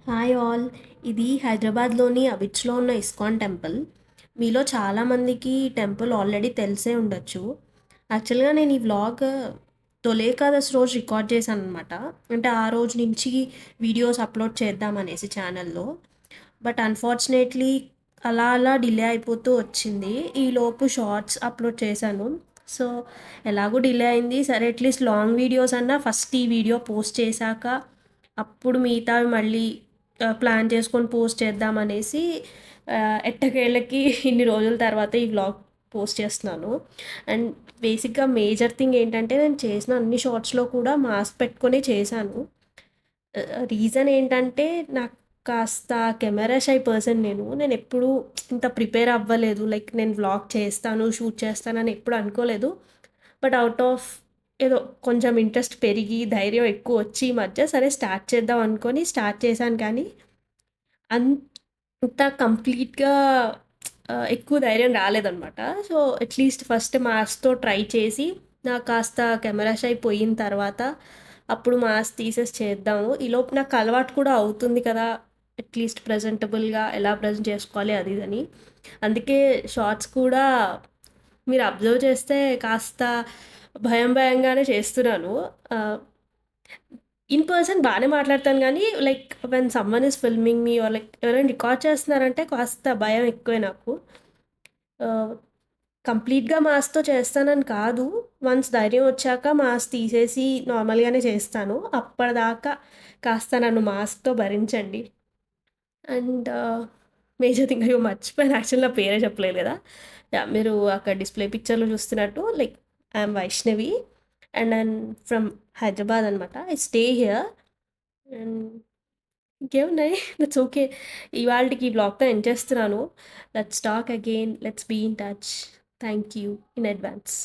Hi all. ఇది హైదరాబాద్లోని అబిడ్స్లో ఉన్న ఇస్కాన్ టెంపుల్. మీలో చాలామందికి ఈ టెంపుల్ ఆల్రెడీ తెలిసే ఉండొచ్చు. యాక్చువల్గా నేను ఈ వ్లాగ్ తొలి ఏకాదశి రోజు రికార్డ్ చేశాను అనమాట. అంటే ఆ రోజు నుంచి వీడియోస్ అప్లోడ్ చేద్దామనేసి ఛానల్లో. బట్ అన్ఫార్చునేట్లీ అలా అలా డిలే అయిపోతూ వచ్చింది. ఈలోపు షార్ట్స్ అప్లోడ్ చేశాను. సో ఎలాగో డిలే అయింది, సరే అట్లీస్ట్ లాంగ్ వీడియోస్ అన్నా ఫస్ట్ ఈ వీడియో పోస్ట్ చేశాక అప్పుడు మిగతావి మళ్ళీ ప్లాన్ చేసుకొని పోస్ట్ చేద్దామనేసి ఎట్టకేళ్ళకి ఇన్ని రోజుల తర్వాత ఈ వ్లాగ్ పోస్ట్ చేస్తున్నాను. అండ్ బేసిక్గా మేజర్ థింగ్ ఏంటంటే నేను చేసిన అన్ని షార్ట్స్లో కూడా మాస్క్ పెట్టుకొని చేశాను. రీజన్ ఏంటంటే నాకు కాస్త కెమెరా షై పర్సన్ నేను ఎప్పుడూ ఇంత ప్రిపేర్ అవ్వలేదు. లైక్ నేను వ్లాగ్ చేస్తాను, షూట్ చేస్తానని ఎప్పుడు అనుకోలేదు. బట్ అవుట్ ఆఫ్ ఏదో కొంచెం ఇంట్రెస్ట్ పెరిగి, ధైర్యం ఎక్కువ వచ్చి ఈ మధ్య సరే స్టార్ట్ చేద్దాం అనుకోని స్టార్ట్ చేశాను. కానీ అంత కంప్లీట్‌గా ఎక్కువ ధైర్యం రాలేదనమాట. సో అట్‌లీస్ట్ ఫస్ట్ మాస్క్‌తో ట్రై చేసి నాకు కాస్త కెమెరా షై పోయిన తర్వాత అప్పుడు మాస్క్ తీసేసి చేద్దాము. ఈలోపు నాకు అలవాటు కూడా అవుతుంది కదా! అట్‌లీస్ట్ ప్రెజెంటబుల్‌గా ఎలా ప్రెజెంట్ చేసుకోవాలి అది ఇదని. అందుకే షార్ట్స్ కూడా మీరు అబ్జర్వ్ చేస్తే కాస్త భయంగానే చేస్తున్నాను. ఆహ్, ఇన్ పర్సన్ బానే మాట్లాడతాను గానీ, like when someone is filming me or like ఎవరైనా రికార్డ్ చేస్తున్నారంటే కాస్త భయం ఎక్కువే నాకు. ఆహ్, కంప్లీట్‌గా మాస్క్‌తో చేస్తానని కాదు. వన్స్ ధైర్యం వచ్చాక మాస్క్ తీసేసి నార్మల్‌గానే చేస్తాను. అప్పటిదాకా కాస్త నన్ను మాస్క్‌తో భరించండి. అండ్ మేజర్ థింగ్ అయ్యో! మర్చిపోయాను, యాక్చువల్లీ నా పేరే చెప్పలేదు గదా! యాహ్! మీరు అక్కడ డిస్‌ప్లే పిక్చర్‌లో చూస్తున్నట్టు like I am Vaishnavi and I'm from Hyderabad అనమాట. I stay here. అండ్ ఇంకేమున్నాయి, దట్స్ ఓకే. ఇవాల్టికి ఈ బ్లాగ్‌తో ఎండ్ చేస్తున్నాను. Let's talk again. Let's be in touch. Thank you in advance.